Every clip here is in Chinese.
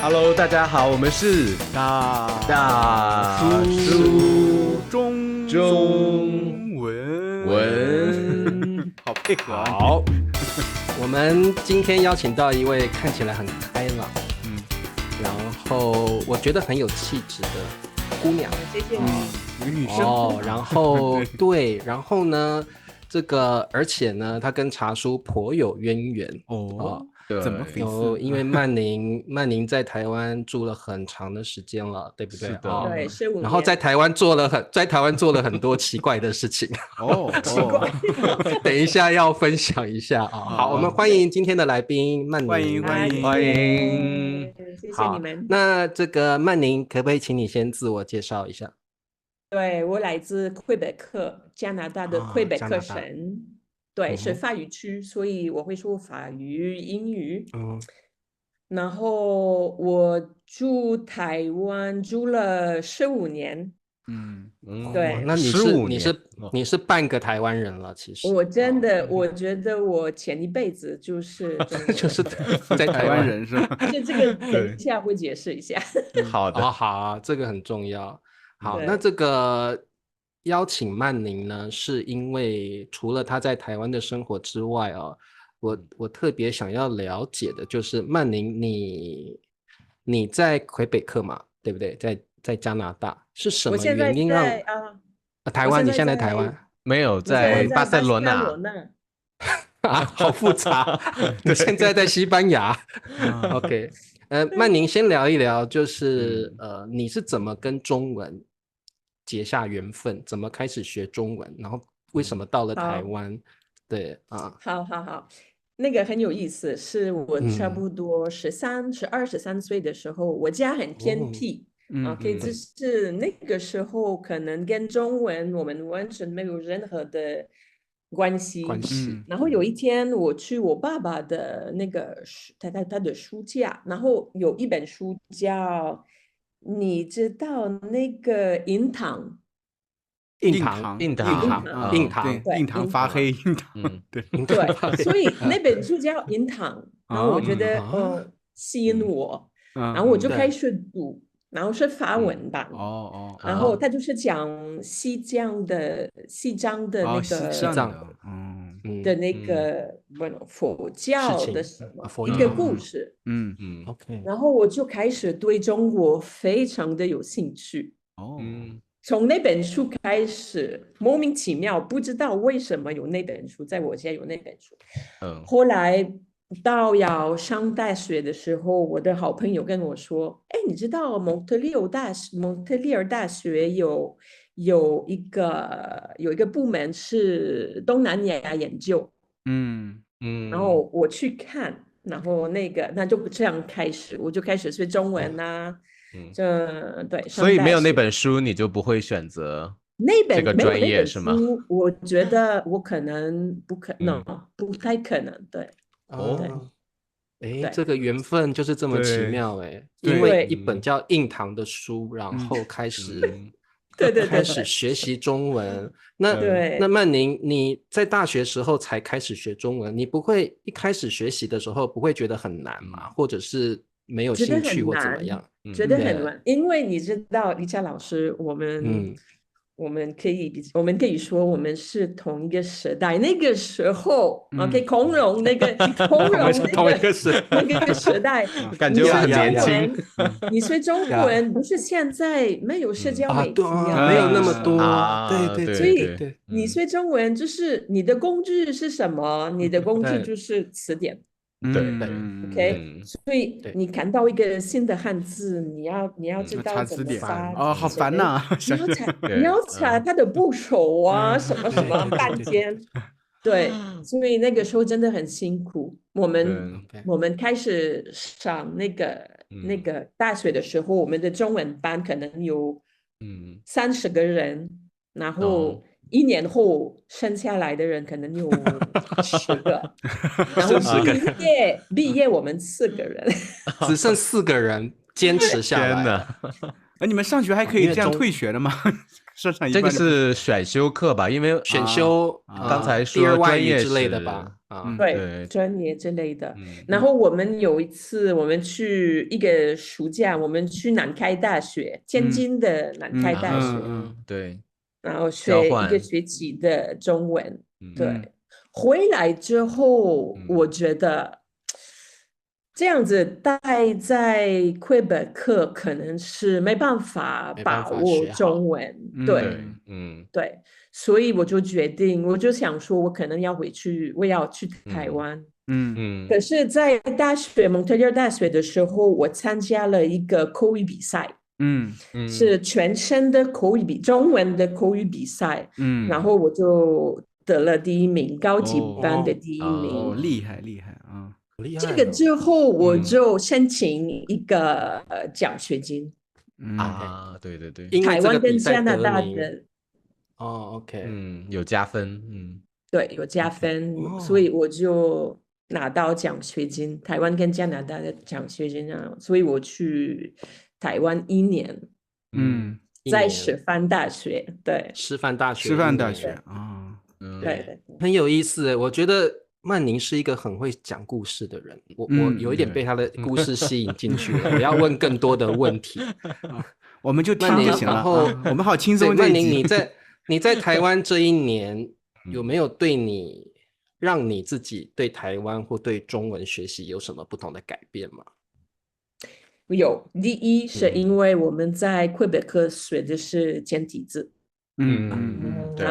Hello，大家好，我们是大叔中文，好配合啊！好，我们今天邀请到一位看起来很开朗，然后我觉得很有气质的姑娘，谢谢你。一个女生哦，然后对，然后呢，而且呢，她跟茶叔颇有渊源哦，对怎么回事？因为曼宁在台湾住了很长的时间了，对不对？是的哦对，15年。然后在台湾做了很多奇怪的事情。哦，奇怪，等一下要分享一下啊。好，我们欢迎今天的来宾曼宁。欢迎。谢谢好你们。那这个曼宁，可不可以请你先自我介绍一下？对，我来自魁北克，加拿大的魁北克省。对，是法语区，所以我会说法语、英语。然后我住台湾住了15年。对，那15你是半个台湾人了，其实。我真的，我觉得我前一辈子就是中国人就是在台湾人是吗？就这个等一下会解释一下。好的，好啊，这个很重要。好，对那这个邀请曼宁呢，是因为除了他在台湾的生活之外我特别想要了解的就是曼宁你在魁北克嘛，对不对？在加拿大是什么我现在原因让在台湾？你现在在在台湾没有我现在在在巴塞罗那，啊？好复杂。你现在在西班牙。OK，曼宁先聊一聊，就是你是怎么跟中文结下缘分，怎么开始学中文，然后为什么到了台湾？对啊，好，那个很有意思，是我差不多13、13岁的时候，我家很偏僻。OK，就是那个时候可能跟中文我们完全没有任何的关系。然后有一天我去我爸爸的那个他的书架，然后有一本书叫，你知道那个银糖？硬糖，对，硬糖发黑，硬糖，对，所以那本书叫银糖，然后我觉得吸引我，然后我就开始读，然后是法文版，然后他就是讲西藏的那个的那个佛教的什么一个故事，OK，然后我就开始对中国非常的有兴趣。从那本书开始，莫名其妙，不知道为什么有那本书，在我家有那本书。后来到要上大学的时候，我的好朋友跟我说：“哎，你知道蒙特利尔大学有一个部门是东南亚研究。”然后我去看，然后那就这样开始，我就开始学中文啊。对，所以没有那本书，你就不会选择这个专业是吗？我觉得我可能不太可能，对。这个缘分就是这么奇妙因为一本叫《硬糖》的书，然后开始开始学习中文。那曼宁，你在大学时候才开始学中文，你不会一开始学习的时候不会觉得很难吗？或者是没有兴趣或怎么样？觉得很难，因为你知道，李佳老师，我们可以说我们是同一个时代。那个时候，OK，孔融那个同一个时代，感觉我很年轻。你学中文不是现在没有社交媒体没有那么多，对，所以你学中文就是你的工具是什么？你的工具就是词典。OK， 所以你看到一个新的汉字，你要知道怎么发好烦呐！你要查它的部首啊，什么什么半天。对，所以那个时候真的很辛苦。我们开始上那个大学的时候，我们的中文班可能有30个人，然后1年后剩下来的人可能有10个，然后毕业我们4个人，只剩4个人坚持下来。你们上学还可以这样退学的吗？这个是选修课吧？因为选修刚才说专业之类的吧？对，专业之类的。然后我们有一次，我们去一个暑假，我们去南开大学，天津的南开大学，对，然后学一个学期的中文，对。回来之后，我觉得这样子待在魁北克可能是没办法把握中文，对，对，所以我就决定，我就想说，我可能要回去，我要去台湾，可是，在蒙特利尔大学的时候，我参加了一个口语比赛，是全省的中文的口语比赛，然后我就得了第1名，高级班的第1名，厉害厉害啊！这个之后我就申请一个奖学金对对对，台湾跟加拿大的OK，有加分，对，有加分，所以我就拿到奖学金，台湾跟加拿大的奖学金啊，所以我去台湾1年，在师范大学，对，师范大学对，很有意思，我觉得曼宁是一个很会讲故事的人，我有一点被他的故事吸引进去了，我要问更多的问题，我们就听就行了。然后我们好轻松。曼宁，你在台湾这1年有没有让你自己对台湾或对中文学习有什么不同的改变吗？有，第一是因为我们在魁北克学的是简体字。对，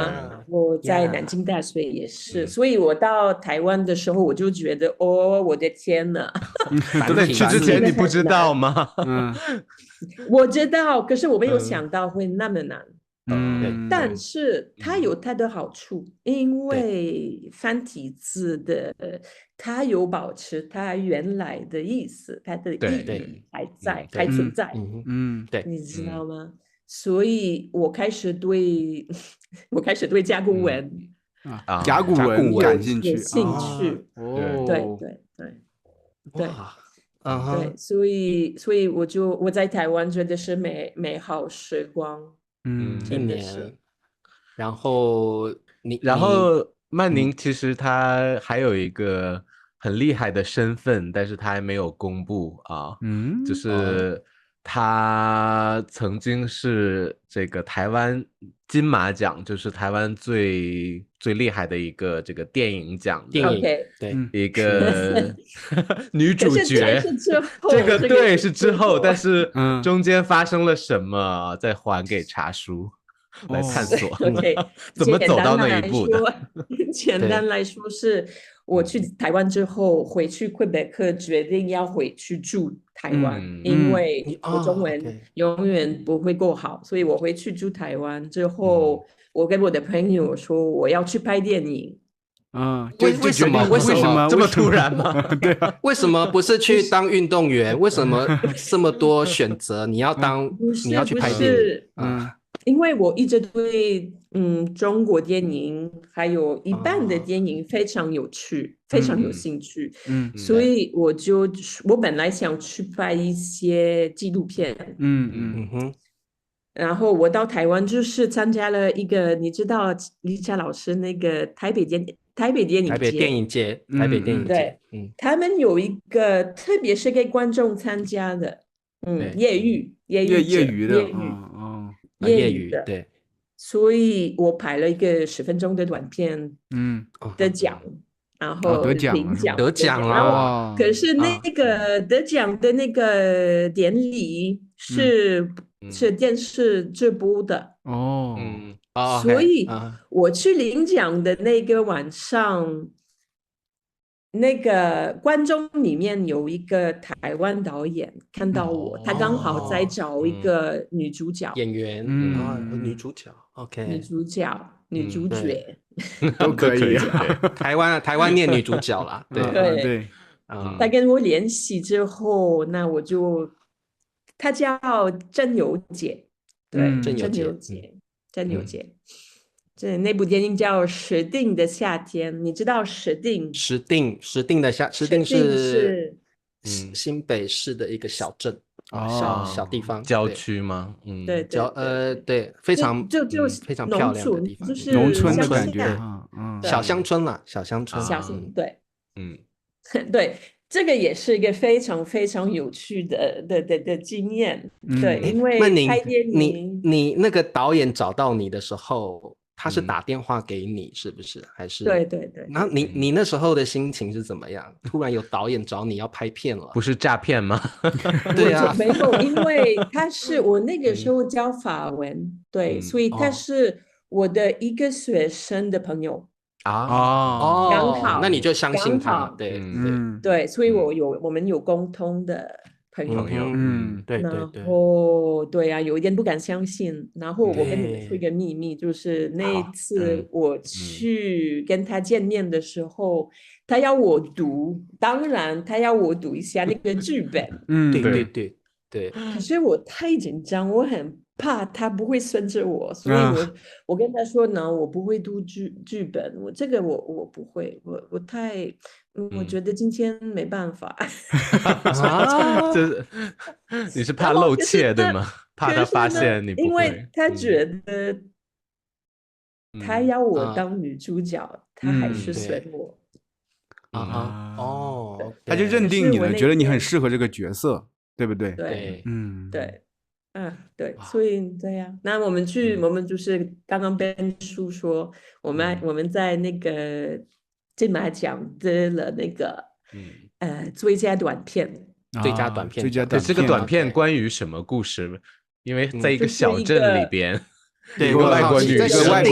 我在南京大学也是，所以我到台湾的时候，我就觉得，我的天哪！对，去之前你不知道吗？我知道，可是我没有想到会那么难。但是它有它的好处，因为繁体字的它有保持它原来的意思，它的意义还存在。对，你知道吗？所以我开始对甲骨文甲骨文感兴趣，对，所以我在台湾觉得是美好时光，1年，然后曼宁其实他还有一个很厉害的身份，但是他还没有公布就是他曾经是这个台湾金马奖，就是台湾最厉害的一个这个电影奖对一个女主角。这个对是之后，但是中间发生了什么，再还给茶叔来探索。怎么走到那一步的？简单来说是我去台湾之后回去魁北克，决定要回去住台湾，因为我中文永远不会够好，所以我回去住台湾之后，我跟我的朋友说我要去拍电影。为什么这么突然吗？对啊，为什么不是去当运动员？为什么这么多选择？你要去拍电影？因为我一直对中国电影还有一半的电影非常有趣，非常有兴趣，所以我本来想去拍一些纪录片，然后我到台湾就是参加了一个，你知道李佳老师那个台北电影节，对，他们有一个特别是给观众参加的，业余的，对，所以我拍了一个10分钟的短片，得奖，然后得奖了。可是那个得奖的那个典礼是电视直播的所以我去领奖的那个晚上，那个观众里面有一个台湾导演看到我，他刚好在找一个女主角演员，女主角 ，OK， 女主角都可以，台湾念女主角啦，对，他跟我联系之后，那我就，他叫郑有姐，对，郑有姐。那部电影叫《石定的夏天》，你知道石定的夏，石定是新北市的一个小镇。小地方，郊区吗？对，对，非常非常漂亮的地方，就是农村的感觉，小乡村啦，小乡村，对，对，这个也是一个非常非常有趣的经验，对，因为拍电影，你那个导演找到你的时候，他是打电话给你，是不是？还是对。然后你那时候的心情是怎么样？突然有导演找你要拍片了，不是诈骗吗？对啊，没有，因为他是我那个时候教法文，对，所以他是我的一个学生的朋友刚好，那你就相信他，对，所以我们有共同的朋友，对，然后对啊，有一点不敢相信。然后我跟你们说一个秘密，就是那一次我去跟他见面的时候，他要我读，当然他要我读一下那个剧本。对。可是我太紧张，我很怕他不会顺着我，所以我跟他说呢，我不会读剧本，我不会，我太。我觉得今天没办法。你是怕露怯对吗？怕他发现你不会，因为他觉得他要我当女主角，他还是选我。他就认定你了，觉得你很适合这个角色，对不对？对，对，所以这样。那我们就是刚刚Ben叔说，我们在那个金马奖得了那个最佳短片，这个短片关于什么故事？因为在一个小镇里边，一个外国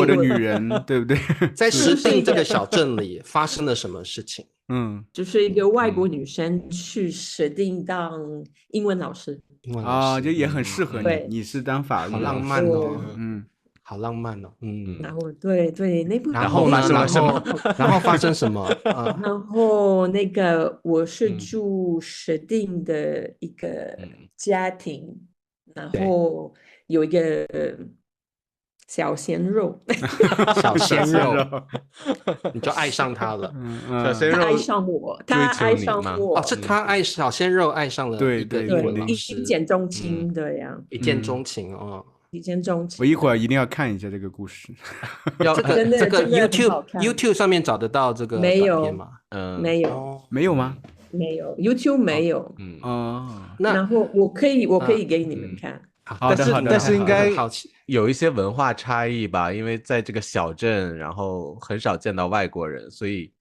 的女人，对不对？在石碇这个小镇里发生了什么事情？就是一个外国女生去石碇当英文老师就也很适合你是当法律，好浪漫哦，好浪漫哦，然后对那部，然后发生了什么？然后发生什么？然后那个我是住石碇的一个家庭，然后有一个小鲜肉，你就爱上他了。小鲜肉他爱上我，他爱上我，是他小鲜肉爱上了一个英文老师，一见钟情，对呀，一见钟情哦。一见钟情。我一会儿一定要看一下这个故事。这个 YouTube 上面找得到这个短片吗？没有，没有吗？没有 YouTube 没有。然后我可以给你们看。但是应该有一些文化差异吧，因为在这个小镇，然后很少见到外国人，所以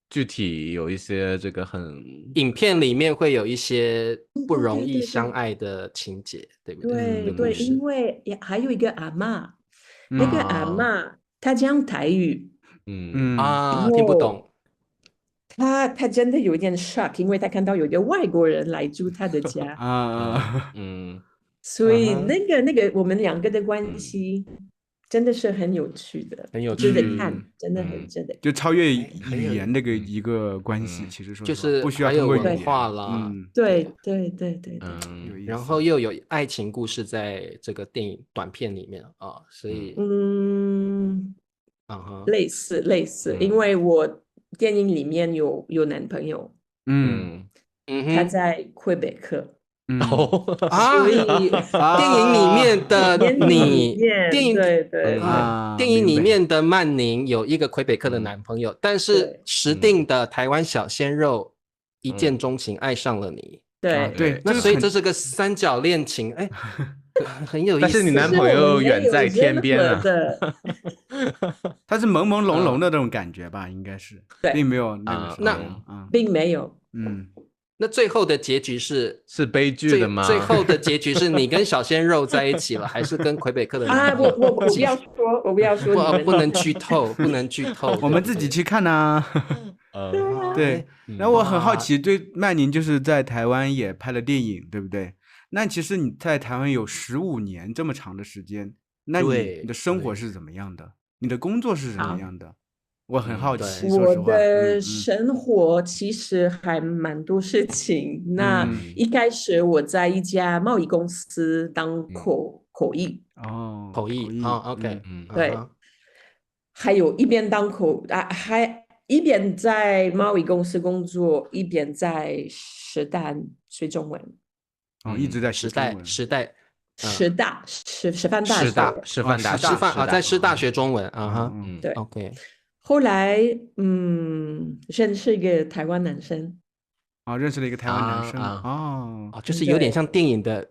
具体有一些这个影片里面会有一些不容易相爱的情节，对不对？对，因为还有一个阿嬷，那个阿嬷她讲台语，听不懂。他真的有点 shock， 因为他看到有一个外国人来住他的家所以那个我们两个的关系真的是很有趣的，很有趣，值得看，真的很值得，就超越语言那个一个关系，其实说就是不需要还有文化啦，对，然后又有爱情故事在这个电影短片里面啊，所以类似，因为我电影里面有男朋友，他在魁北克。所以电影里面的你，电影里面的曼宁有一个魁北克的男朋友，但是石碇的台湾小鲜肉一见钟情爱上了你。对，那所以这是个三角恋情，哎，很有意思。但是你男朋友远在天边啊，他是朦朦胧胧的那种感觉吧，应该是，并没有那个并没有，那最后的结局是悲剧的吗？最后的结局是你跟小鲜肉在一起了，还是跟魁北克的人？我不要说，不能剧透，不能剧透，我们自己去看啊。对，然后我很好奇，对曼宁就是在台湾也拍了电影，对不对？那其实你在台湾有15年这么长的时间，那你的生活是怎么样的？你的工作是什么样的？我很好奇，我的生活其实还蛮多事情。那一开始我在一家贸易公司当口译，OK，对，还有一边当还一边在贸易公司工作，一边在师大学中文。一直在师大在师大学中文对 OK。后来认识一个台湾男生认识了一个台湾男生就是有点像电影的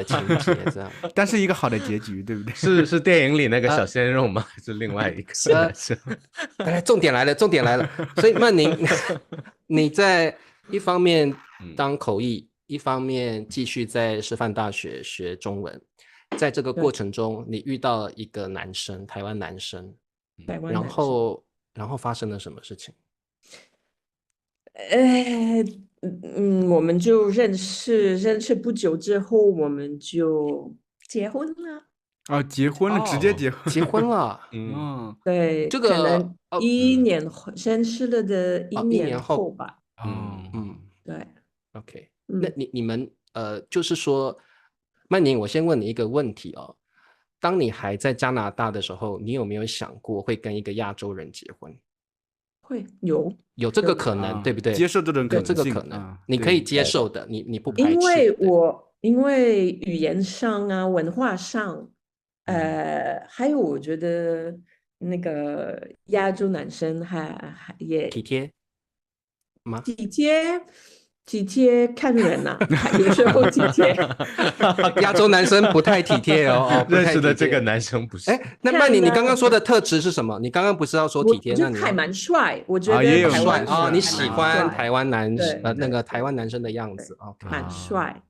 情节这样，但是一个好的结局，对不对？是电影里那个小鲜肉吗？还是另外一个男生？重点来了。所以曼宁，你在一方面当口译，一方面继续在师范大学学中文，在这个过程中，你遇到了一个男生，台湾男生，然后发生了什么事情？我们就认识不久之后，我们就结婚了。结婚了，直接结婚了。对，这个可能1年认识了的1年后吧。对 OK。那你们就是说，曼宁，我先问你一个问题哦。当你还在加拿大的时候，你有没有想过会跟一个亚洲人结婚？会有这个可能，对不对？接受这种可能性，有这个可能，你可以接受的，你不排斥。因为语言上文化上，还有我觉得那个亚洲男生也体贴吗？体贴看人有时候体贴。亚洲男生不太体贴认识的这个男生不是。那曼宁，你刚刚说的特质是什么？你刚刚不是要说体贴？那你还蛮帅，我觉得也有帅你喜欢台湾那个台湾男生的样子蛮帅。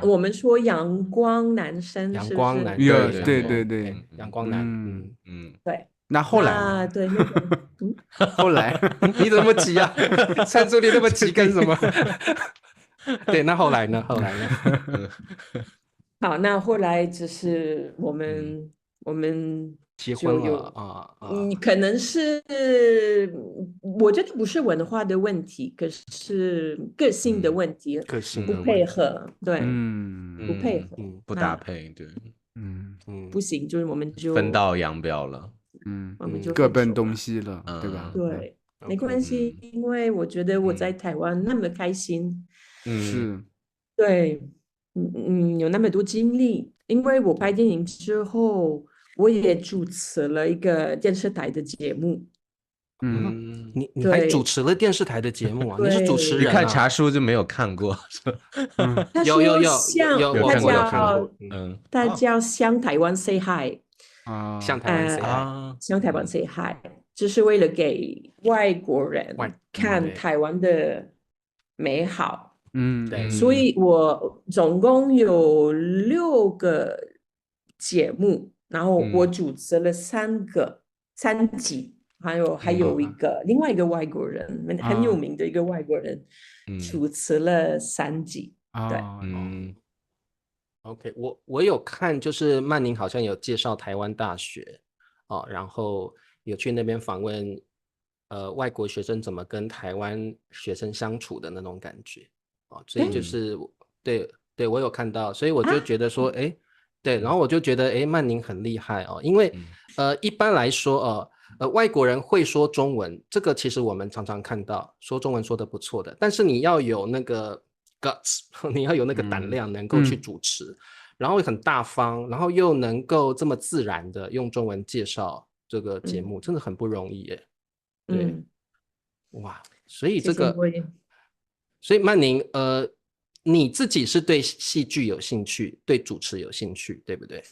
我们说阳光男生，阳光男，对，阳光男，对。那后来对，后来你怎么急啊？参助你那么急干什么？对，那后来呢？好，那后来只是我们结婚了可能是我觉得不是文化的问题，可是个性的问题，不配合，对，不配合，不搭配，对，不行，就是我们就分道扬镳了。我们就各奔东西了，对吧？对，没关系，因为我觉得我在台湾那么开心，是，对，有那么多经历，因为我拍电影之后，我也主持了一个电视台的节目。你还主持了电视台的节目啊？你是主持人？你看茶书就没有看过？有他叫向台湾 say hi。向台湾 say hi， 向台湾 say hi， 就是为了给外国人看台湾的美好。对，所以我总共有6个节目，然后我主持了3集，还有另外一个外国人，很有名的一个外国人，主持了3集。对OK， 我有看，就是曼宁好像有介绍台湾大学然后有去那边访问外国学生怎么跟台湾学生相处的那种感觉所以就是对我有看到，所以我就觉得说对，然后我就觉得曼宁很厉害因为一般来说外国人会说中文，这个其实我们常常看到说中文说的不错的，但是你要有那个guts， 你要有那个胆量能够去主持，然后很大方，然后又能够这么自然的用中文介绍这个节目，真的很不容易耶。对，哇，所以这个，所以曼宁你自己是对戏剧有兴趣，对主持有兴趣，对不对？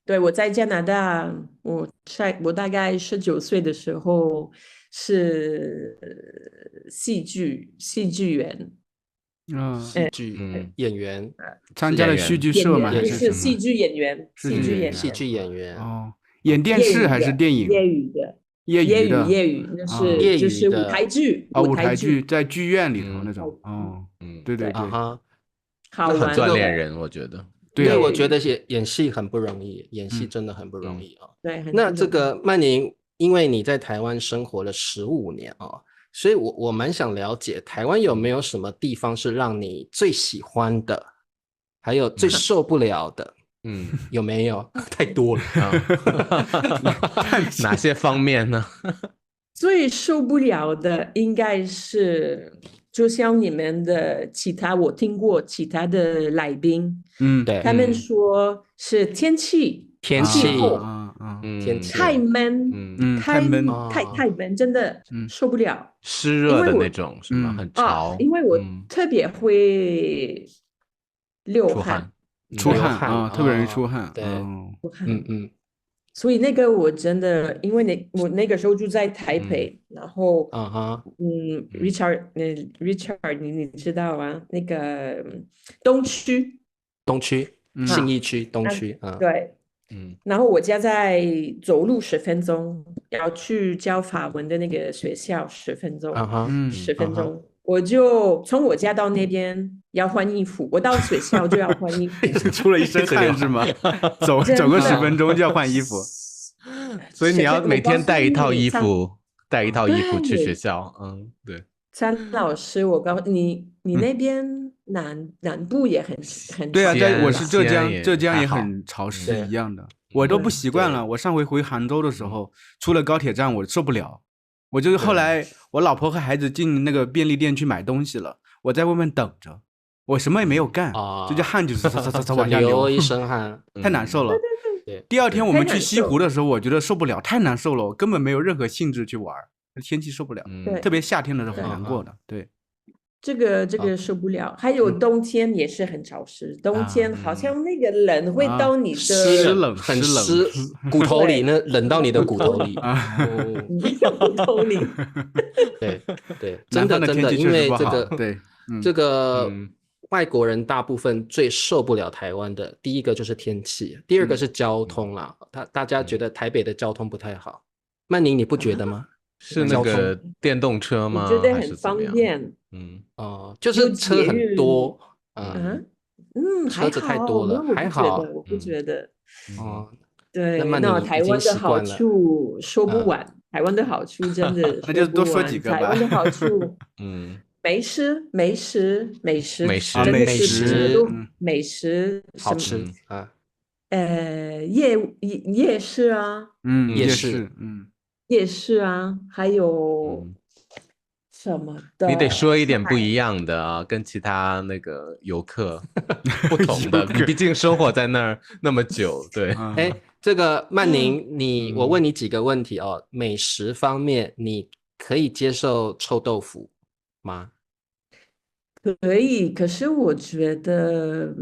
对，我在加拿大，我大概19岁的时候是戏剧员。戏剧演员，参加了戏剧社吗？是戏剧演员，戏剧演员演电视还是电影？业余的，就是舞台剧舞台剧在剧院里头那种对，好玩，很锻炼人，我觉得。对，我觉得演戏很不容易，演戏真的很不容易对，那这个曼宁，因为你在台湾生活了15年所以我蛮想了解台湾有没有什么地方是让你最喜欢的，还有最受不了的有没有？太多了哪些方面呢？最受不了的应该是就像你们的我听过其他的来宾，对，他们说是天气候，太闷，太闷，真的受不了，湿热的那种是吗？很潮。因为我特别会流汗，出汗啊，特别容易出汗。对，所以那个我真的，因为我那个时候住在台北，然后Richard，你知道啊？那个东区信义区东区，对，然后我家在走路10分钟，要去教法文的那个学校10分钟，10分钟。我就从我家到那边要换衣服，我到学校就要换衣服，出了一身汗是吗？走个10分钟就要换衣服，所以你要每天带一套衣服去学校。对。张老师，我告诉你，你那边南部也很对啊，我是浙江也很潮湿一样的，我都不习惯了。我上回回杭州的时候，出了高铁站我受不了。我就是后来我老婆和孩子进那个便利店去买东西了，我在外面等着，我什么也没有干，这就汗就是擦往下流一身汗，太难受了。对，第二天我们去西湖的时候，我觉得受不了，太难受了，我根本没有任何兴致去玩，天气受不了，特别夏天的时候很难过的。对，这个受不了。还有冬天也是很潮湿，冬天好像那个冷会到你的湿冷，很湿，骨头里呢，冷到你的骨头里骨头里。对，真的，因为这个外国人大部分最受不了台湾的，第一个就是天气，第二个是交通啦。大家觉得台北的交通不太好，曼宁你不觉得吗？是那个电动车吗？我觉得很方便。就是车很多，车子太多了，还好，我不觉得。对，那台湾的好处说不完，台湾的好处真的那就多说几个吧。台湾的好处，美食，好吃啊。夜市啊，夜市啊，还有什么的？你得说一点不一样的啊，跟其他那个游客不同的。你毕竟生活在那儿那么久，对。这个曼宁，我问你几个问题哦。美食方面，你可以接受臭豆腐吗？可以，可是我觉得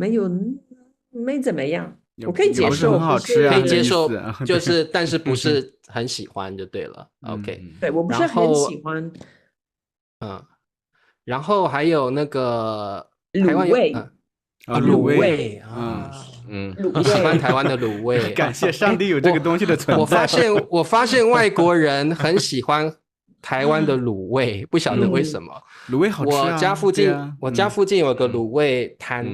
没怎么样。我可以接受，很好吃可以接受，就是但是不是很喜欢就对了。OK，对，我不是很喜欢。然后还有那个卤味卤味你喜欢台湾的卤味？感谢上帝有这个东西的存在。我发现外国人很喜欢台湾的卤味，不晓得为什么。卤味好吃啊！我家附近有个卤味摊，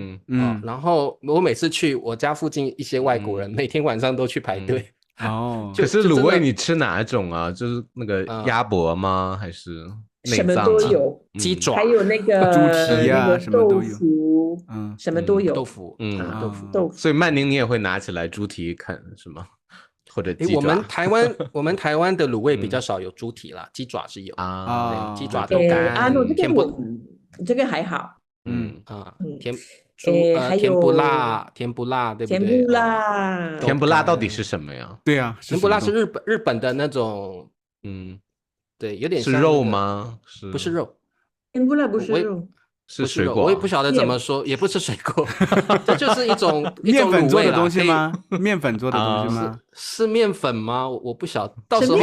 然后我每次去我家附近一些外国人，每天晚上都去排队。可是卤味你吃哪种啊？就是那个鸭脖吗？还是什么都有？鸡爪，还有那个猪蹄啊，什么都有。什么都有。豆腐，豆腐。所以曼宁你也会拿起来猪蹄啃是吗？或者鸡爪？我们台湾的卤味比较少有猪蹄啦，鸡爪是有啊，鸡爪豆干，这个还好。甜不辣，对不对？甜不辣到底是什么呀？对啊，甜不辣是日本的那种，对，有点像是肉吗？不是肉，甜不辣不是肉。是水果，我也不晓得怎么说，也不是水果，这就是一种面粉做的东西吗？面粉做的东西吗？是面粉吗？我不晓得，到时候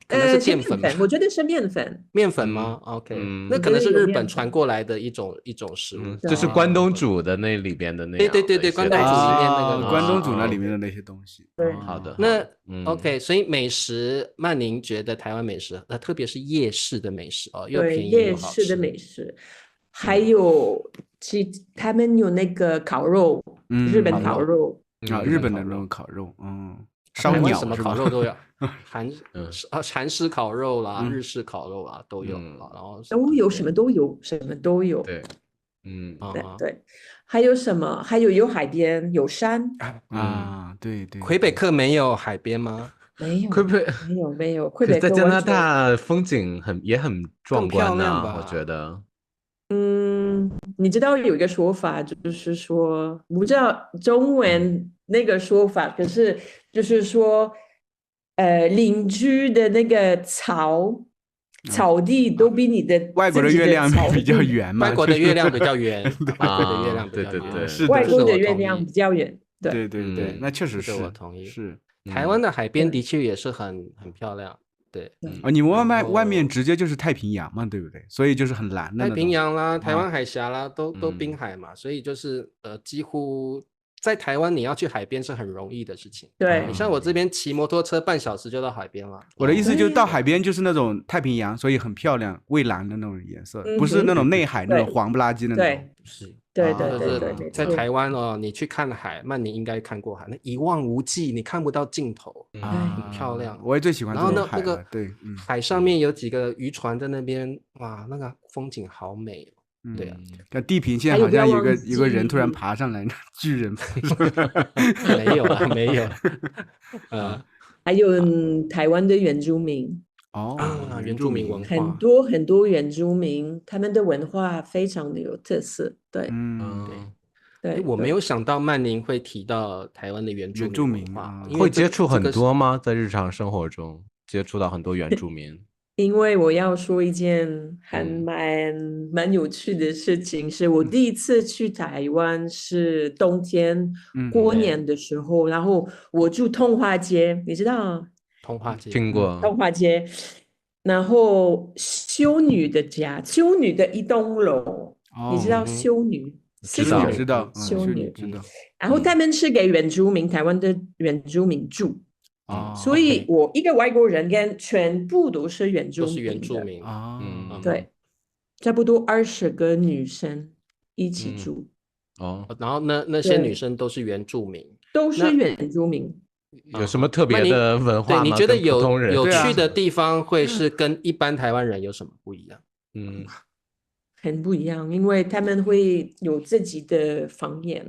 可能是淀粉，我觉得是面粉。面粉吗 ？OK，那可能是日本传过来的一种食物，就是关东煮的那里边的那。对，关东煮里面那个关东煮那里面的那些东西。对，好的。那 OK， 所以美食，曼宁觉得台湾美食，特别是夜市的美食哦，又便宜又好吃。夜市的美食，还有他们有那个烤肉，日本烤肉啊，日本的那种烤肉，烧鸟什么烤肉都有，韩式烤肉啦，日式烤肉啦都有，然后都有，什么都有。对，对，还有什么？还有海边，有山啊，对。魁北克没有海边吗？没有，魁北没有，魁北克在加拿大风景也很壮观吧，我觉得。你知道有一个说法，就是说，不知道中文那个说法，可是就是说，邻居的那个草地都比你的外国的月亮比较圆嘛，外国的月亮比较圆，外国的月亮比较圆，是外国的月亮比较圆，对，那确实是我同意。是台湾的海边的确也是很漂亮。对，你们外面直接就是太平洋嘛，对不对？所以就是很蓝的。太平洋啦，台湾海峡啦，都滨海嘛，所以就是几乎在台湾你要去海边是很容易的事情。对，你像我这边骑摩托车半小时就到海边了。我的意思就是到海边就是那种太平洋，所以很漂亮，蔚蓝的那种颜色，不是那种内海那种黄不拉几的那种。是。对，在台湾哦，你去看海，曼宁应该看过海，那一望无际，你看不到尽头，很漂亮。我也最喜欢这种海。然后那个海上面有几个渔船在那边，哇，那个风景好美哦。对啊，像地平线好像有个人突然爬上来，巨人。没有了，没有。还有台湾的原住民。原住民文化很多原住民，他们的文化非常的有特色。对，对，我没有想到曼宁会提到台湾的原住民文化，会接触很多吗？在日常生活中接触到很多原住民？因为我要说一件还蛮有趣的事情，是我第一次去台湾是冬天过年的时候，然后我住通化街，你知道？通化街听过，通化街，然后修女的家，修女的一栋楼，你知道修女？知道，修女知道。然后他们是给原住民，台湾的原住民住，所以我一个外国人跟全部都是原住民对，差不多20个女生一起住。然后那些女生都是原住民，都是原住民。有什么特别的文化吗？对，你觉得有趣的地方会是跟一般台湾人有什么不一样？很不一样，因为他们会有自己的方言，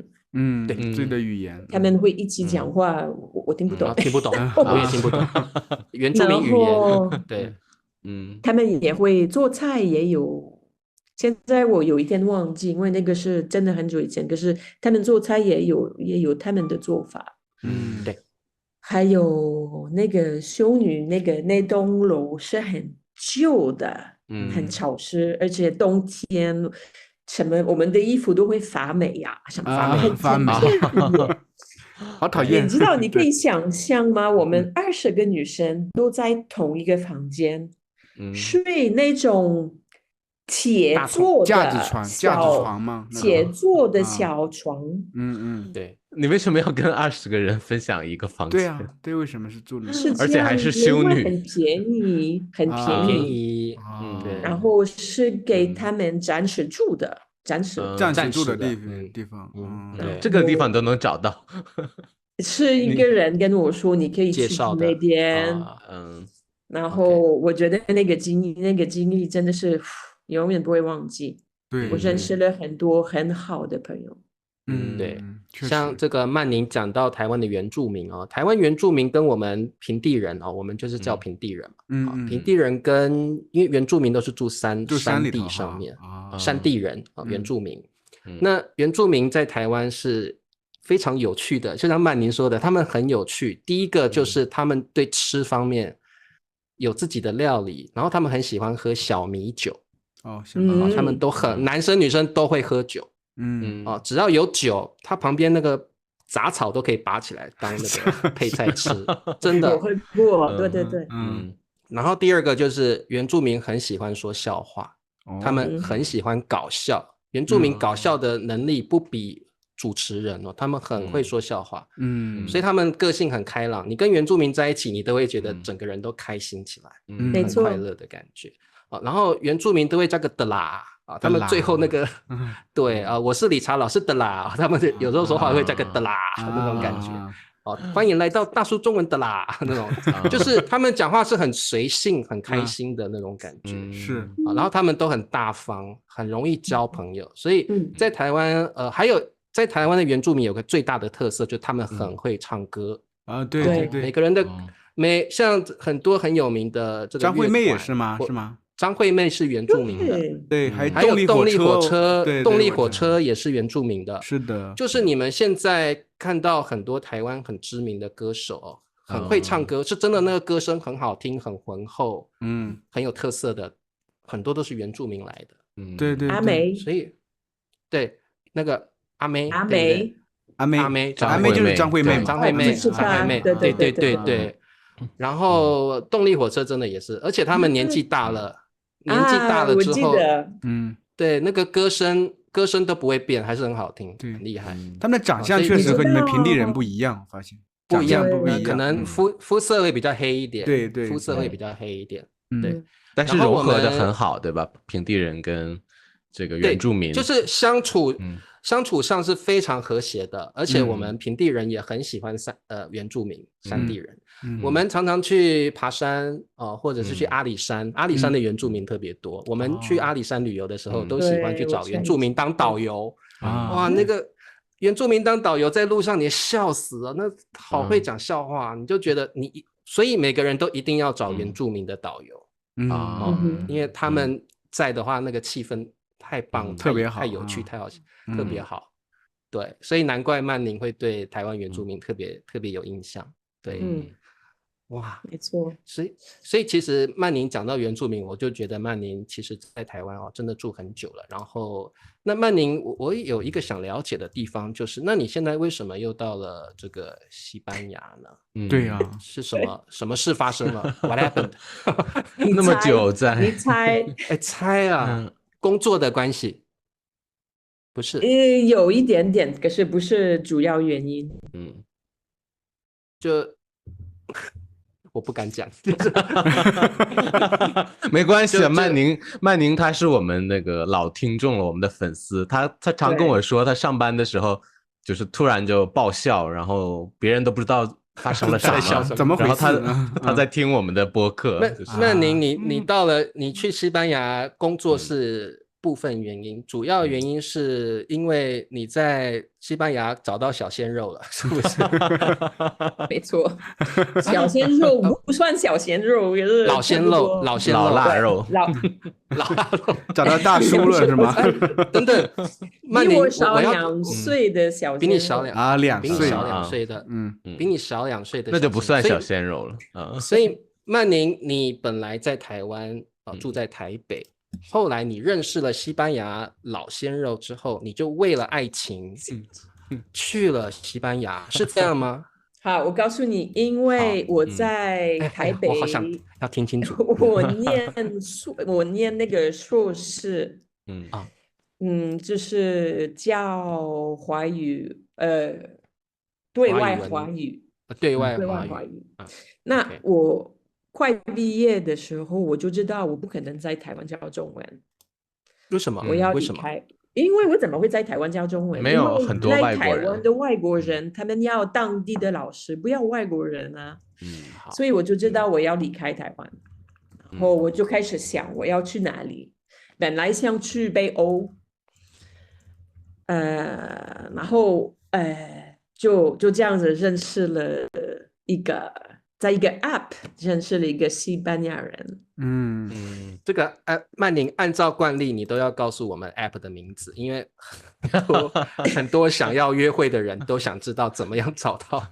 对，自己的语言，他们会一起讲话，我听不懂，听不懂，我也听不懂。原住民语言，对，他们也会做菜，也有。现在我有一天忘记，因为那个是真的很久以前，可是他们做菜也有他们的做法，对。还有那个修女那栋楼是很旧的，很潮湿，而且冬天什么我们的衣服都会发霉呀，什么发霉，好讨厌。你知道你可以想象吗？我们20个女生都在同一个房间，睡那种铁做的架子床吗？铁做的小床。对。你为什么要跟20个人分享一个房间？对啊，对，为什么是住那？而且还是修女，很便宜，很便宜。对。然后是给他们暂时住的，暂时住的地方。这个地方都能找到。是一个人跟我说，你可以去那边。然后我觉得那个经历真的是永远不会忘记。对，我认识了很多很好的朋友。对，像这个曼宁讲到台湾的原住民哦，台湾原住民跟我们平地人哦，我们就是叫平地人嘛。平地人因为原住民都是住山地上面，山地人原住民。那原住民在台湾是非常有趣的，就像曼宁说的，他们很有趣。第一个就是他们对吃方面有自己的料理，然后他们很喜欢喝小米酒。他们都男生女生都会喝酒。只要有酒，它旁边那个杂草都可以拔起来当那个配菜吃，真的。我会过，对。然后第二个就是原住民很喜欢说笑话，他们很喜欢搞笑。原住民搞笑的能力不比主持人他们很会说笑话。所以他们个性很开朗。你跟原住民在一起，你都会觉得整个人都开心起来，很快乐的感觉。然后原住民都会加个的啦。他们最后那个对我是理查老师的啦，他们有时候说话会加个的啦那种感觉。欢迎来到大叔中文的啦那种，就是他们讲话是很随性很开心的那种感觉。是然后他们都很大方，很容易交朋友。所以在台湾还有在台湾的原住民有个最大的特色，就是他们很会唱歌。对，每个人的像很多很有名的这个张惠妹也是吗？张惠妹是原住民的，对，还有动力火车，动力火车也是原住民的，是的。就是你们现在看到很多台湾很知名的歌手，很会唱歌，是真的那个歌声很好听，很浑厚，很有特色的，很多都是原住民来的。对对，阿梅，所以对那个阿梅就是张惠妹，对。然后动力火车真的也是，而且他们年纪大了，之后，对，那个歌声都不会变，还是很好听，很厉害。他们的长相确实和你们平地人不一样，发现不一样，可能肤色会比较黑一点，对，肤色会比较黑一点，对。但是融合的很好，对吧？平地人跟这个原住民，就是相处上是非常和谐的，而且我们平地人也很喜欢原住民山地人。我们常常去爬山或者是去阿里山，阿里山的原住民特别多。我们去阿里山旅游的时候，都喜欢去找原住民当导游。哇，那个原住民当导游在路上你笑死了，那好会讲笑话，你就觉得所以每个人都一定要找原住民的导游因为他们在的话，那个气氛太棒，特别好，太有趣，太好，特别好。对，所以难怪曼宁会对台湾原住民特别有印象。对，哇，没错。所以其实曼宁讲到原住民，我就觉得曼宁其实在台湾真的住很久了。然后，那曼宁我有一个想了解的地方，就是那你现在为什么又到了这个西班牙呢？对呀，是什么事发生了？What happened？ 那么久在？你猜？猜啊，工作的关系？不是？有一点点，可是不是主要原因。就。我不敢讲没关系啊，曼宁他是我们那个老听众了，我们的粉丝，他常跟我说，他上班的时候就是突然就爆笑，然后别人都不知道发生了什么，怎么回事？然后他在听我们的播客。曼宁，你去西班牙工作是部分原因，主要原因是因为你在西班牙找到小鲜肉了，是不是？没错，小鲜肉不算小鲜肉，也是老鲜肉、老腊肉、老腊肉，找到大叔了是吗？等等，比我少2岁的小鲜肉，比你少2岁的，比你少2岁的，那就不算小鲜肉了。所以曼宁，你本来在台湾住在台北。后来你认识了西班牙老鲜肉之后，你就为了爱情去了西班牙，是这样吗？好，我告诉你，因为我在台北，我好想要听清楚。我念那个硕士，就是教华语，对外华语，对外华语。那我快毕业的时候，我就知道我不可能在台湾教中文。为什么？我要离开，因为我怎么会在台湾教中文？没有很多外国人。在台湾的外国人，他们要当地的老师，不要外国人啊。所以我就知道我要离开台湾，然后我就开始想我要去哪里。本来想去北欧，然后就这样子认识了在一个 App 认识了一个西班牙人。这个曼宁按照惯例，你都要告诉我们 App 的名字，因为很多想要约会的人都想知道怎么样找到。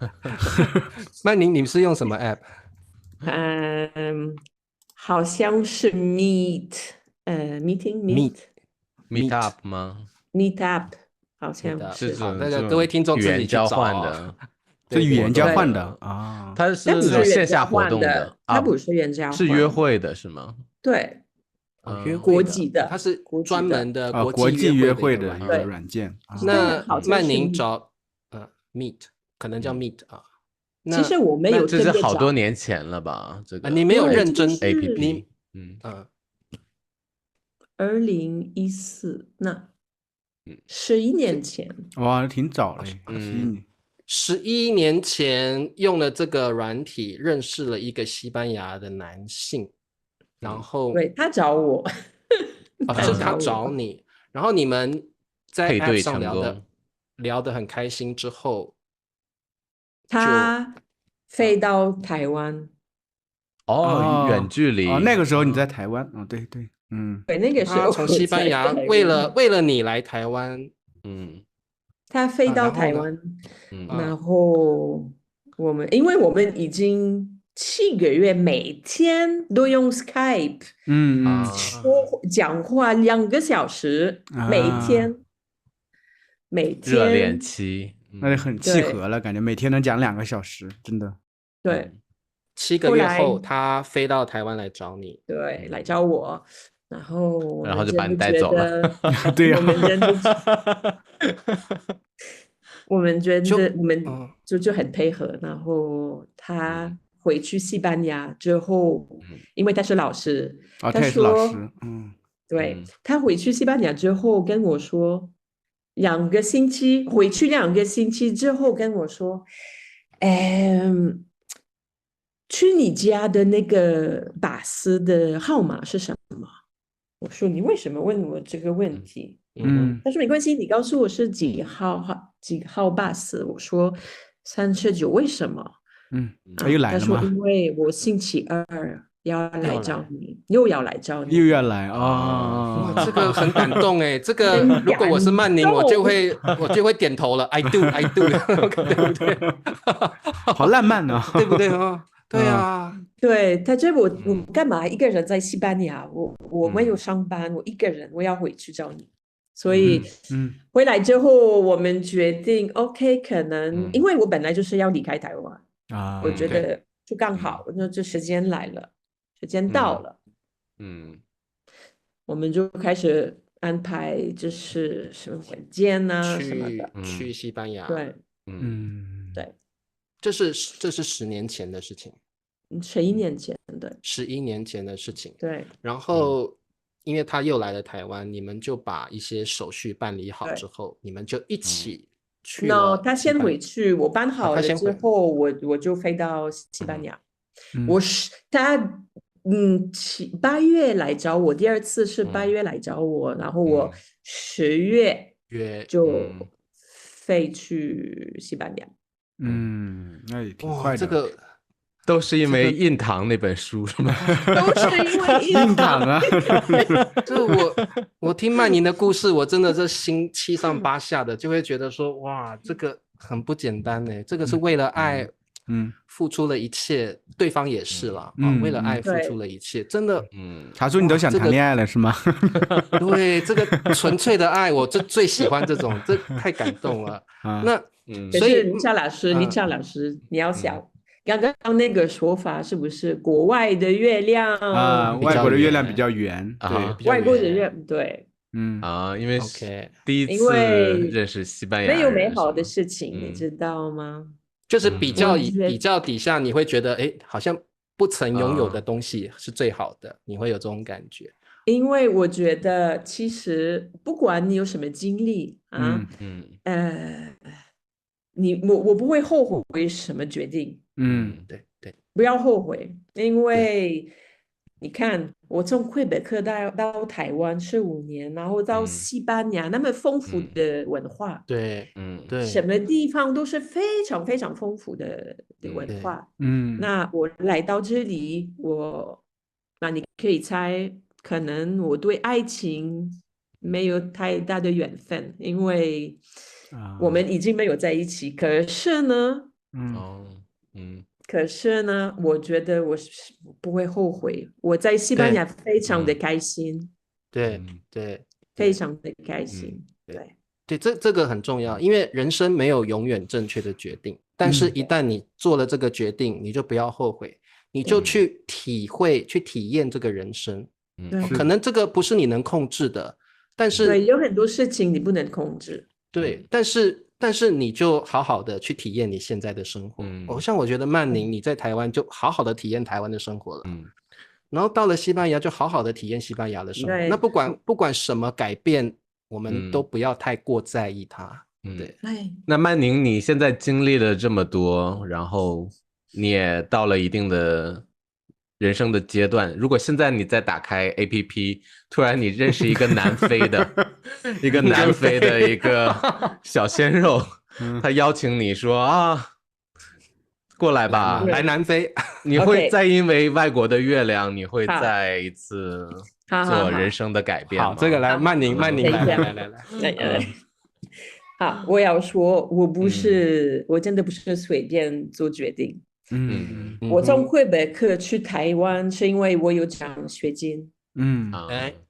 曼宁，你是用什么 App？ 好像是 Meet Up 吗 ？Meet Up 好像是。那个各位听众自己去找的。是语言交换的啊，它是那种线下活动的，它不是语言交换，是约会的是吗？对，国际的，它是专门的国际约会的一个软件。那曼宁找Meet， 可能叫 Meet 啊。其实我没有，这是好多年前了吧？这个你没有认真 APP， 2014，那11年前，哇，挺早了，11年前用了这个软体认识了一个西班牙的男性，然后对他找我，是他找你，然后你们在 App 上聊得很开心之后，他飞到台湾。远距离。那个时候你在台湾。对，对，那个时候从西班牙为了你来台湾，他飞到台湾，然后因为我们已经7个月每天都用 Skype，讲话2个小时，每天热恋期，那就很契合了，感觉每天能讲2个小时，真的。对，7个月后他飞到台湾来找你，对，来找我，然后就把你带走了。对呀，我们觉得我们就很配合，然后他回去西班牙之后，因为他是老师，他也是老师，对，他回去西班牙之后跟我说，2个星期回去2个星期之后跟我说，去你家的那个巴士的号码是什么？我说你为什么问我这个问题？他说没关系，你告诉我是几号巴士。我说39，为什么？他又来了吗？他说因为我星期2要来找你，又要来找你，又要来啊！这个很感动哎，这个如果我是曼宁，我就会点头了。I do， 对不对？好浪漫呢，对不对啊？对啊，对，他觉得我干嘛一个人在西班牙？我没有上班，我一个人，我要回去找你。所以回来之后，我们决定 OK， 可能因为我本来就是要离开台湾我觉得就刚好，那这时间来了，时间到了，我们就开始安排，就是什么文件啊什么的，去西班牙。对，对。这是10年前的事情，11年前的，11年前的事情。对，然后因为他又来了台湾，你们就把一些手续办理好之后，你们就一起去了。他先回去，我办好了之后，我就飞到西班牙。他8月来找我，第2次是8月来找我，然后我10月就飞去西班牙。那也挺快的。这个都是因为印堂那本书是吗？都是因为印堂啊！这我听曼宁的故事，我真的是心7上8下的，就会觉得说，哇，这个很不简单呢。这个是为了爱，付出了一切，对方也是啦，为了爱付出了一切，真的，查叔，你都想谈恋爱了是吗？对，这个纯粹的爱，我最喜欢这种，这太感动了。那所以李夏老师，你要想，刚刚那个说法是不是国外的月亮外国的月亮比较圆，对，外国的月对，因为第一次认识西班牙人，没有美好的事情，你知道吗？就是比较底下，你会觉得好像不曾拥有的东西是最好的，你会有这种感觉。因为我觉得其实不管你有什么经历我不会后悔什么决定。对，不要后悔，因为你看，我从魁北克到台湾15年，然后到西班牙那么丰富的文化，对，什么地方都是非常非常丰富的文化。那我来到这里，那你可以猜，可能我对爱情没有太大的缘分，因为我们已经没有在一起。可是呢，我觉得我不会后悔。我在西班牙非常的开心，对，非常的开心。对，这个很重要，因为人生没有永远正确的决定，但是一旦你做了这个决定，你就不要后悔，你就去体会、去体验这个人生。可能这个不是你能控制的，但是对，有很多事情你不能控制。对，但是你就好好的去体验你现在的生活。像我觉得曼宁你在台湾就好好的体验台湾的生活了，然后到了西班牙就好好的体验西班牙的生活。那不管什么改变，我们都不要太过在意它。对。那曼宁你现在经历了这么多，然后你也到了一定的人生的阶段，如果现在你再打开 APP， 突然你认识一个南非的一个小鲜肉，他邀请你说过来吧，来南非，你会再因为外国的月亮，你会再一次做人生的改变吗？好，这个来曼宁来。好，我要说，我真的不是随便做决定。我从魁北克去台湾是因为我有奖学金。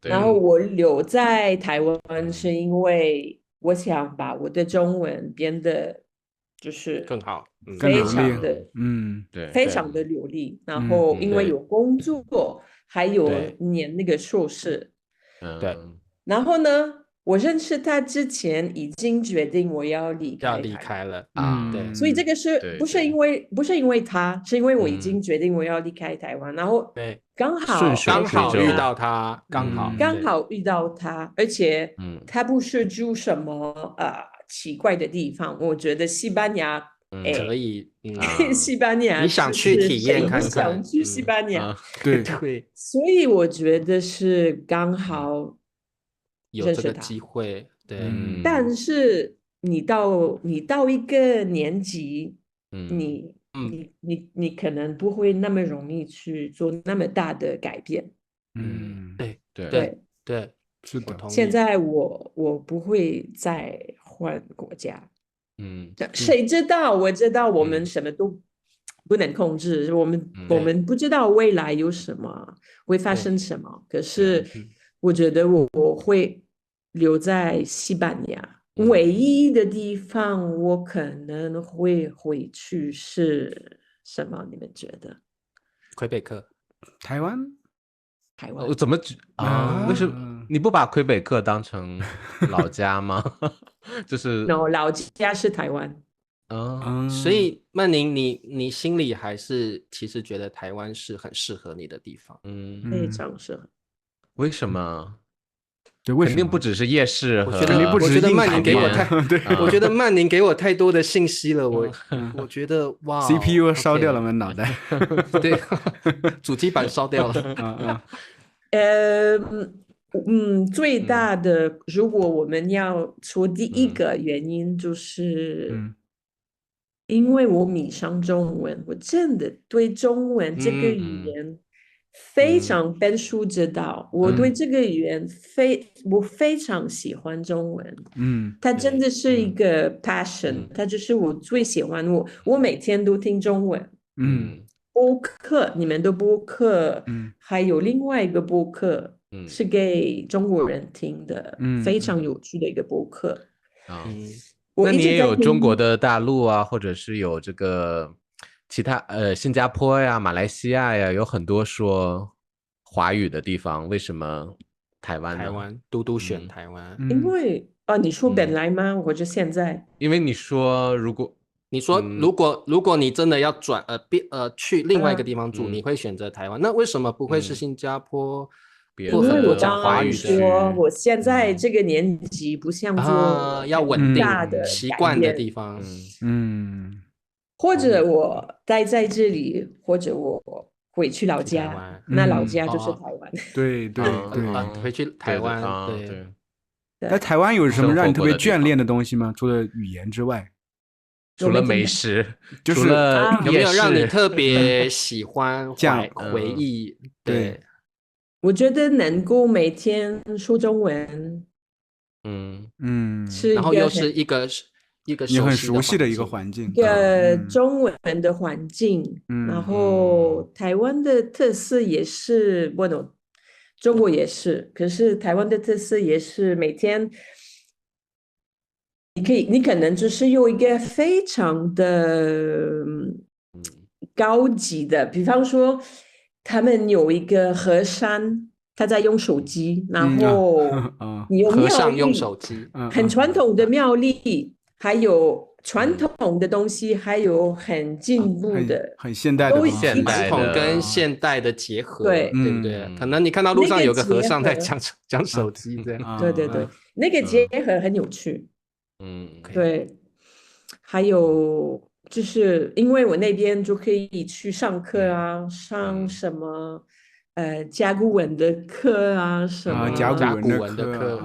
然后我留在台湾是因为我想把我的中文变得就是更好，非常的对，非常的流利。然后因为有工作，还有念那个硕士，对。然后呢，我认识他之前已经决定我要离开了对，所以这个不是因为他，是因为我已经决定我要离开台湾，然后刚好遇到他，刚好遇到他，而且他不是住什么奇怪的地方，我觉得西班牙可以，西班牙你想去体验看看，想去西班牙，对，所以我觉得是刚好有这个机会，对，但是你到一个年纪，你可能不会那么容易去做那么大的改变。对，是的。现在我不会再换国家。谁知道？我知道我们什么都不能控制，我们不知道未来有什么会发生什么。可是我觉得我会留在西班牙。唯一的地方我可能会回去是什么？你们觉得？魁北克、台湾？怎么为什么你不把魁北克当成老家吗？就是老家是台湾。所以曼宁，你心里还是其实觉得台湾是很适合你的地方，非常适合。为什么？对，为什么？肯定不只是夜市，我觉得曼宁给我我觉得曼宁给我太多的信息了，我觉得哇 ，CPU 烧掉了吗？脑袋？对，主机板烧掉了。最大的，如果我们要说第一个原因，就是因为我迷上中文，我真的对中文这个语言非常本书知道，我对这个语言我非常喜欢中文。它真的是一个 passion，它就是我最喜欢。我每天都听中文。播客，你们的播客，还有另外一个播客，是给中国人听的，非常有趣的一个播客。那你也有中国的大陆啊，或者是有这个其他新加坡呀、马来西亚呀，有很多说华语的地方，为什么台湾呢？台湾都选台湾，因为你说本来吗？或者现在？因为你说如果你真的要去另外一个地方住，你会选择台湾？那为什么不会是新加坡？或很多讲华语的。我现在这个年纪不像做要稳定的习惯的地方，或者我待在这里，或者我回去老家，那老家就是台湾。对，回去台湾，对。在台湾有什么让你特别眷恋的东西吗？除了语言之外？除了美食，就是有没有让你特别喜欢回忆？对，我觉得能够每天说中文，然后又是一个你很熟悉的一个环境，一个中文的环境。然后台湾的特色也是，中国也是，可是台湾的特色也是每天。你可能就是有一个非常的高级的，比方说他们有一个和尚，他在用手机，然后和尚用手机，很传统的庙里，还有传统的东西，还有很进步的、很现代的传统跟现代的结合，对不对？可能你看到路上有个和尚在讲手机，这样，对，那个结合很有趣。对，还有就是因为我那边就可以去上课啊，上什么甲骨文的课啊，什么甲骨文的课，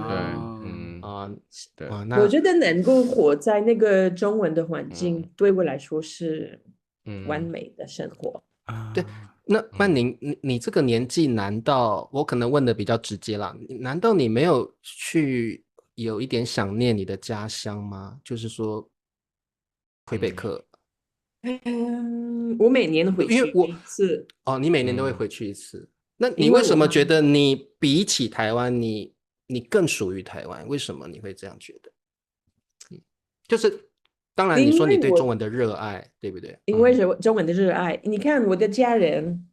对，我觉得能够活在那个中文的环境，对我来说是完美的生活。对，那曼宁，你这个年纪，难道我可能问的比较直接啦？难道你没有去有一点想念你的家乡吗？就是说，魁北克。我每年回去一次。哦，你每年都会回去一次。那你为什么觉得你比起台湾，你更属于台湾？为什么你会这样觉得？就是当然你说你对中文的热爱，对不对？因为中文的热爱，你看我的家人，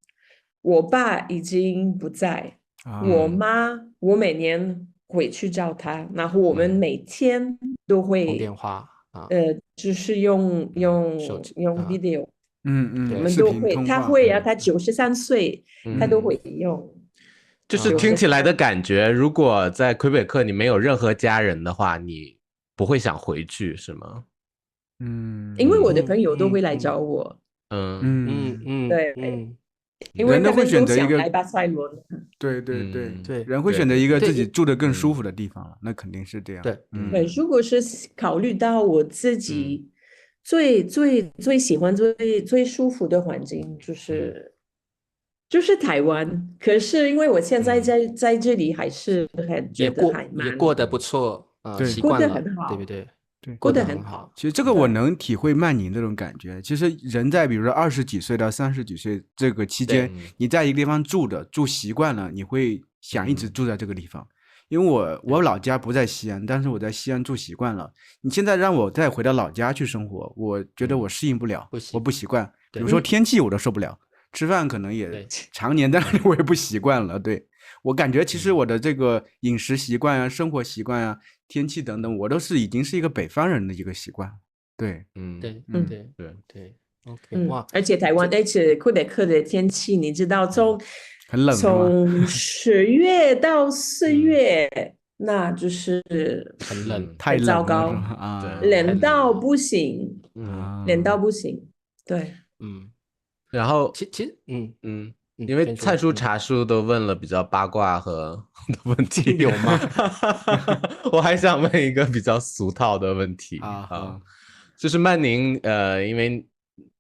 我爸已经不在，我妈我每年回去找她，然后我们每天都会通电话就是用 video，我们都会，他会啊，他93岁，他都会用。就是听起来的感觉，如果在魁北克你没有任何家人的话，你不会想回去是吗？因为我的朋友都会来找我。对，因为他们都想来巴塞罗那。对，人会选择一个自己住得更舒服的地方了，那肯定是这样。对，如果是考虑到我自己最喜欢最舒服的环境，就是台湾。可是因为我现在在这里还是很觉得也过得不错，习惯了，对不对？对，过得很好。其实这个我能体会曼宁这种感觉。其实人在比如说20几岁到30几岁这个期间，你在一个地方住习惯了，你会想一直住在这个地方。因为我老家不在西安，但是我在西安住习惯了。你现在让我再回到老家去生活，我觉得我适应不了，我不习惯。比如说天气我都受不了，吃饭可能也常年在那里我也不习惯了。对，我感觉其实我的这个饮食习惯啊、生活习惯啊、天气等等，我都是已经是一个北方人的一个习惯。对，对 ，OK， 哇！而且台湾，而且魁北克的天气，你知道，很冷，从10月到4月，那就是很冷，太糟糕啊，冷到不行，冷到不行。对，然后其实，因为蔡叔茶叔都问了比较八卦的问题，有吗？我还想问一个比较俗套的问题啊，就是曼宁，因为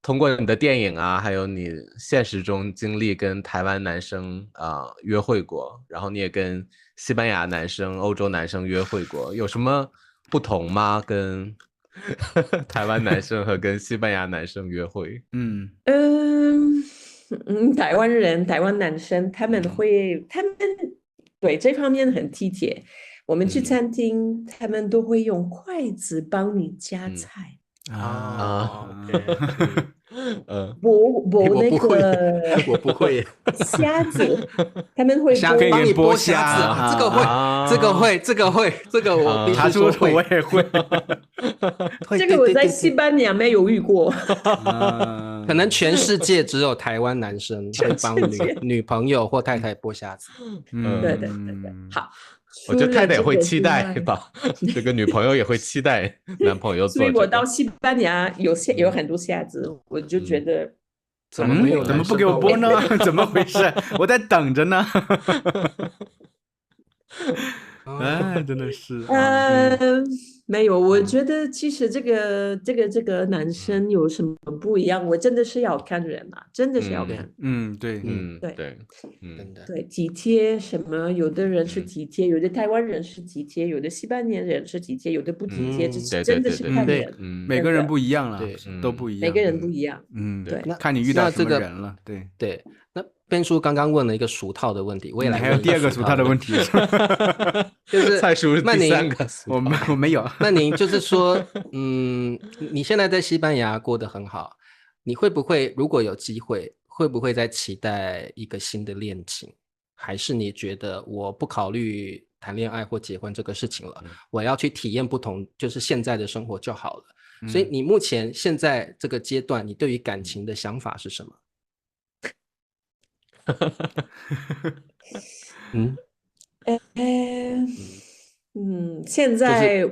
通过你的电影啊，还有你现实中经历跟台湾男生约会过，然后你也跟西班牙男生、欧洲男生约会过，有什么不同吗？跟台湾男生和跟西班牙男生约会？台湾男生他们对这方面很体贴。我们去餐厅，他们都会用筷子帮你夹菜。我不会虾子，他们会帮你剥虾子，这个会，我必须说会，我也会。这个我在西班牙没有遇过，可能全世界只有台湾男生会帮女朋友或太太剥虾子。对，好。我觉得太太也会期待吧，这个女朋友也会期待男朋友做。所以我到西班牙有很多虾子，我就觉得怎么不给我剥呢？怎么回事？我在等着呢。哎，真的是。没有，我觉得其实这个男生有什么不一样，我真的是要看人啊，真的是要看。对，体贴什么？有的人是体贴，有的台湾人是体贴，有的西班牙人是体贴，有的不体贴，这真的是看人。每个人不一样了，都不一样。每个人不一样。对，看你遇到什么人了。对。那Ben叔刚刚问了一个俗套的问题，我也来问还有第二个俗套的问题，就是蔡叔是第三个，我没有。那您就是说，你现在在西班牙过得很好，你会不会如果有机会，会不会再期待一个新的恋情？还是你觉得我不考虑谈恋爱或结婚这个事情了，我要去体验不同，就是现在的生活就好了？所以你目前现在这个阶段，你对于感情的想法是什么？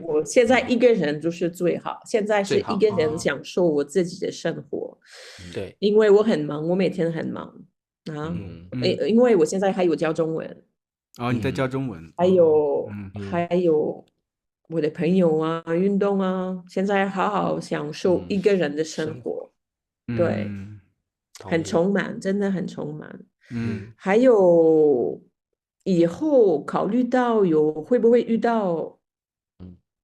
我现在一个人就是最好，现在是一个人享受我自己的生活。对，因为我很忙，我每天很忙啊。因为我现在还有教中文。你在教中文？还有我的朋友啊，运动啊，现在好好享受一个人的生活。对，很充满，真的很充满。还有以后考虑到会不会遇到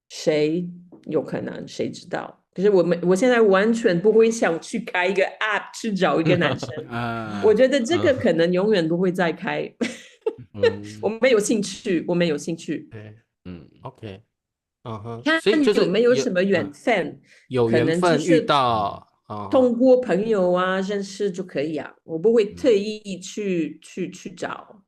谁，有可能谁知道。可是我现在完全不会想去开一个 app 去找一个男生我觉得这个可能永远不会再开我们有兴趣对，OK，看就是有没有什么缘分，有缘分遇到通过朋友啊认识就可以啊，我不会特意去找。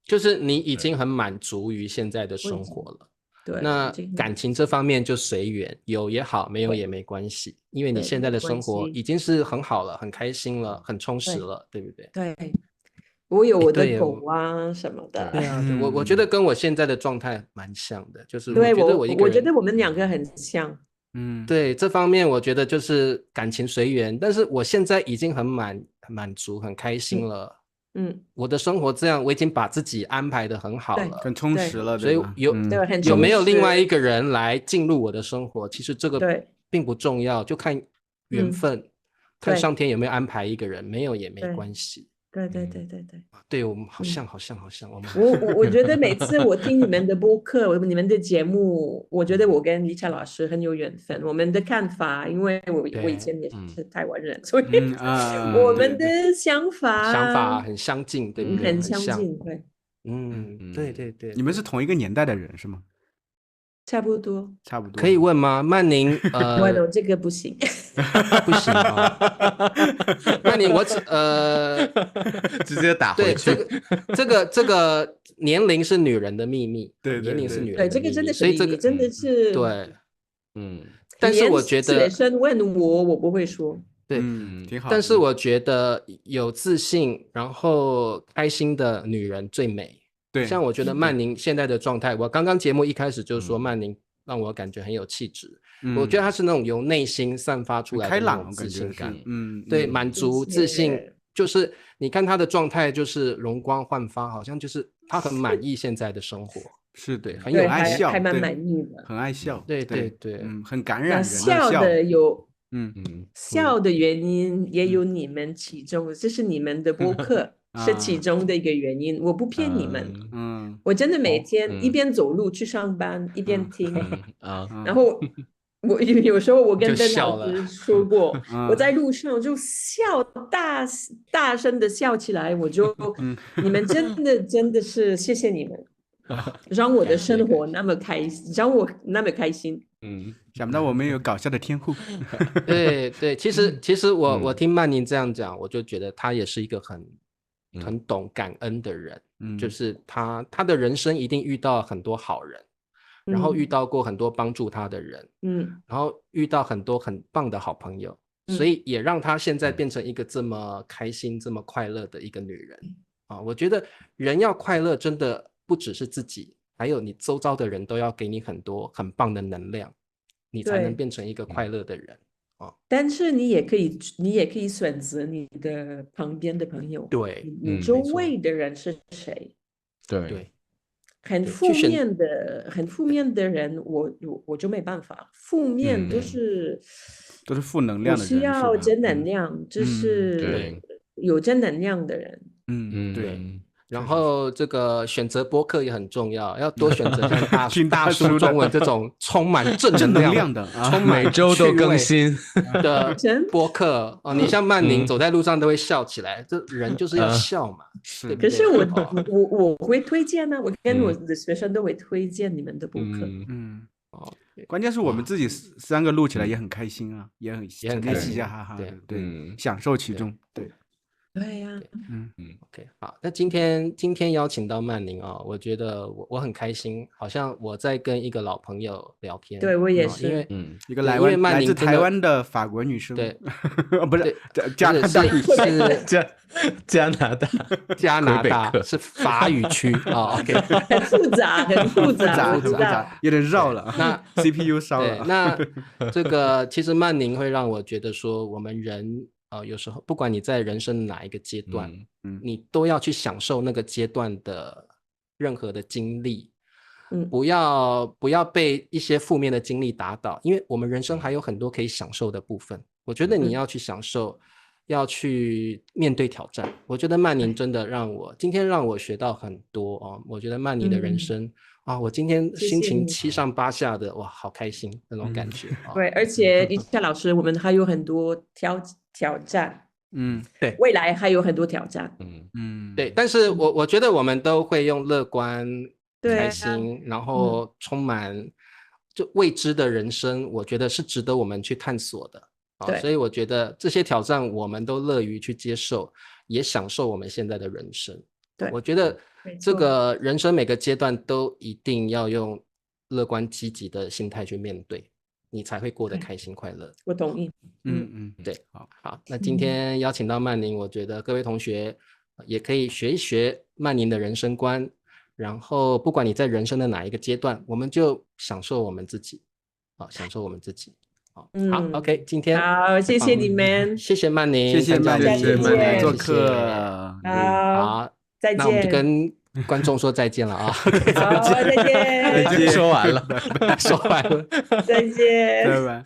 就是你已经很满足于现在的生活了。对，那感情这方面就随缘，有也好，没有也没关系，因为你现在的生活已经是很好了，很开心了，很充实了，对不对？对，我有我的狗啊什么的。对啊，我觉得跟我现在的状态蛮像的，就是我觉得我们两个很像。对，这方面我觉得就是感情随缘，但是我现在已经很满足，很开心了。我的生活这样，我已经把自己安排得很好了，很充实了。所以有没有另外一个人来进入我的生活，其实这个并不重要，就看缘分，看上天有没有安排一个人，没有也没关系。对，我们好像。我觉得每次我听你们的播客，你们的节目，我觉得我跟李巧老师很有缘分。我们的看法，因为我以前也是台湾人，所以我们的想法很相近，对不对？很相近，对。对。你们是同一个年代的人是吗？差不多。可以问吗？曼宁，我这个不行。不行那你直接打回去。这个年龄是女人的秘密，对，年龄是女人的秘密，这个真的是，所以这个真的是对，但是我觉得学生问我不会说，对，挺好。但是我觉得有自信，然后开心的女人最美。对，像我觉得曼宁现在的状态，我刚刚节目一开始就说曼宁让我感觉很有气质。我觉得他是那种由内心散发出来的那种自信感，对，满足、自信，就是你看他的状态就是容光焕发，好像就是他很满意现在的生活，是对，很有爱笑，还蛮满意的，很爱笑，对，很感染人的笑的有，笑的原因也有你们其中，这是你们的播客是其中的一个原因，我不骗你们，我真的每天一边走路去上班一边听然后我有时候我跟邓老师说过，我在路上就笑大声的笑起来，我就你们真的是谢谢你们，让我的生活那么开心，让我那么开心。想不到我们有搞笑的天赋。对，其实我听曼宁这样讲，我就觉得他也是一个很懂感恩的人，就是他的人生一定遇到很多好人。然后遇到过很多帮助他的人，然后遇到很多很棒的好朋友，所以也让他现在变成一个这么开心、这么快乐的一个女人我觉得人要快乐，真的不只是自己，还有你周遭的人都要给你很多很棒的能量，你才能变成一个快乐的人但是你也可以选择你的旁边的朋友，对，你周围的人是谁？对。很负面的人，我就没办法。负面都是负能量的人，需要正能量，就是有正能量的人。对。然后这个选择播客也很重要，要多选择像大叔中文这种充满正能量的，充满每周都更新的播客你像曼宁走在路上都会笑起来，这人就是要笑嘛。可是我会推荐呢，我跟我的学生都会推荐你们的播客。关键是我们自己三个录起来也很开心啊，也很嘻嘻哈哈的，对，享受其中，对。对呀，OK， 好，那今天邀请到曼宁我觉得我很开心，好像我在跟一个老朋友聊天。对，我也是，因为一个来自台湾的法国女生，对，不是加拿大，是加拿大是法语区OK， 很复杂，有点绕了。那 CPU 烧了。那这个其实曼宁会让我觉得说，我们人有时候不管你在人生哪一个阶段，你都要去享受那个阶段的任何的经历，不要被一些负面的经历打倒，因为我们人生还有很多可以享受的部分。我觉得你要去享受，要去面对挑战。我觉得曼宁真的今天让我学到很多哦。我觉得曼宁的人生我今天心情七上八下的，哇，好开心那种感觉。对，而且李夏老师，我们还有很多挑战。对，未来还有很多挑战。对，但是我觉得我们都会用乐观、开心，然后充满就未知的人生，我觉得是值得我们去探索的。所以我觉得这些挑战我们都乐于去接受，也享受我们现在的人生。对，我觉得这个人生每个阶段都一定要用乐观积极的心态去面对，你才会过得开心快乐。我同意。对，好，那今天邀请到曼宁，我觉得各位同学也可以学一学曼宁的人生观，然后不管你在人生的哪一个阶段，我们就享受我们自己，享受我们自己。好 ，OK， 今天好，谢谢你们，谢谢曼宁，谢谢曼宁做客，好，再见，那我们就跟观众说再见了啊！好，再见，说完了，说完了，再见，拜拜。